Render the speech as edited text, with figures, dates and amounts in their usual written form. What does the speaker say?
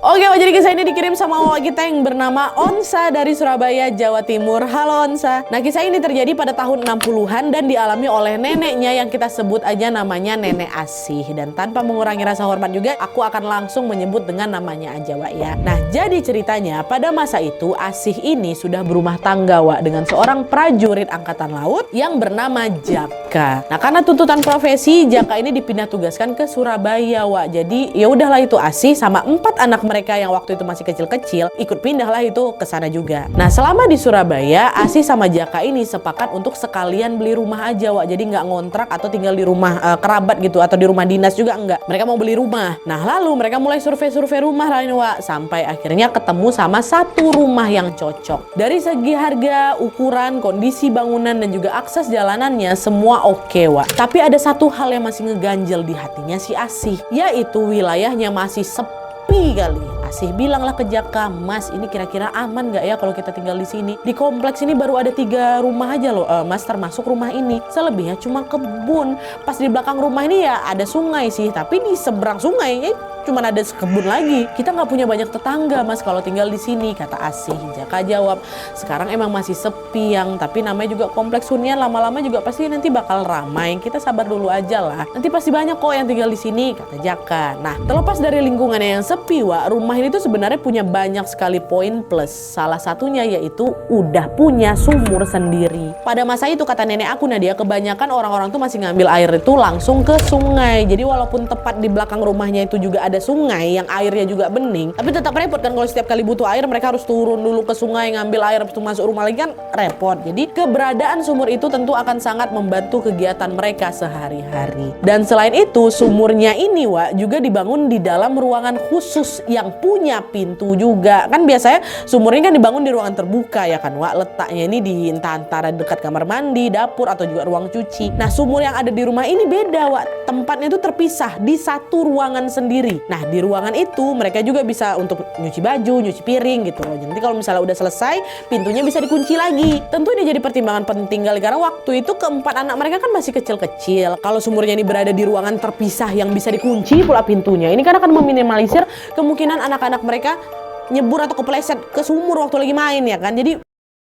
Oke, jadi kisah ini dikirim sama Wak kita yang bernama Onsa dari Surabaya, Jawa Timur. Halo Onsa. Nah, kisah ini terjadi pada tahun 60-an dan dialami oleh neneknya yang kita sebut aja namanya Nenek Asih. Dan tanpa mengurangi rasa hormat juga, aku akan langsung menyebut dengan namanya aja, Wak ya. Nah, jadi ceritanya pada masa itu Asih ini sudah berumah tangga, Wak, dengan seorang prajurit angkatan laut yang bernama Jaka. Nah, karena tuntutan profesi, Jaka ini dipindah tugaskan ke Surabaya, Wak. Jadi, ya udahlah itu Asih sama 4 anak mereka yang waktu itu masih kecil-kecil ikut pindahlah itu ke sana juga. Nah, selama di Surabaya, Asih sama Jaka ini sepakat untuk sekalian beli rumah aja, Wak. Jadi nggak ngontrak atau tinggal di rumah kerabat gitu atau di rumah dinas juga enggak. Mereka mau beli rumah. Nah, lalu mereka mulai survei-survei rumah lah ini, Wak, sampai akhirnya ketemu sama satu rumah yang cocok. Dari segi harga, ukuran, kondisi bangunan dan juga akses jalanannya semua oke, Wak. Tapi ada satu hal yang masih ngeganjel di hatinya si Asih, yaitu wilayahnya masih sepi kali. Asih bilanglah ke Jaka, "Mas, ini kira-kira aman nggak ya kalau kita tinggal di sini? Di kompleks ini baru ada 3 rumah aja loh, Mas, termasuk rumah ini. Selebihnya cuma kebun. Pas di belakang rumah ini ya ada sungai sih, tapi di seberang sungai cuma ada kebun lagi. Kita nggak punya banyak tetangga, Mas, kalau tinggal di sini," kata Asih. Jaka jawab, "Sekarang emang masih sepi yang, tapi namanya juga kompleks hunian, lama-lama juga pasti nanti bakal ramai. Kita sabar dulu aja lah. Nanti pasti banyak kok yang tinggal di sini," kata Jaka. Nah, terlepas dari lingkungannya yang sepi, Wak, rumah ini tuh sebenarnya punya banyak sekali poin plus. Salah satunya yaitu udah punya sumur sendiri. Pada masa itu kata nenek aku Nadia, kebanyakan orang-orang tuh masih ngambil air itu langsung ke sungai. Jadi walaupun tepat di belakang rumahnya itu juga ada sungai yang airnya juga bening, tapi tetap repot kan kalau setiap kali butuh air mereka harus turun dulu ke sungai ngambil air habis itu masuk rumah lagi, kan repot. Jadi keberadaan sumur itu tentu akan sangat membantu kegiatan mereka sehari-hari. Dan selain itu sumurnya ini, Wak, juga dibangun di dalam ruangan khusus yang punya pintu juga. Kan biasanya sumur ini kan dibangun di ruangan terbuka ya kan, Wak. Letaknya ini di antara dekat kamar mandi, dapur atau juga ruang cuci. Nah, sumur yang ada di rumah ini beda, Wak. Tempatnya itu terpisah di satu ruangan sendiri. Nah, di ruangan itu mereka juga bisa untuk nyuci baju, nyuci piring gitu loh. Nanti kalau misalnya udah selesai, pintunya bisa dikunci lagi. Tentu ini jadi pertimbangan penting kali karena waktu itu keempat anak mereka kan masih kecil-kecil. Kalau sumurnya ini berada di ruangan terpisah yang bisa dikunci pula pintunya, ini kan akan meminimalisir kemungkinan anak-anak mereka nyebur atau kepleset ke sumur waktu lagi main ya kan. Jadi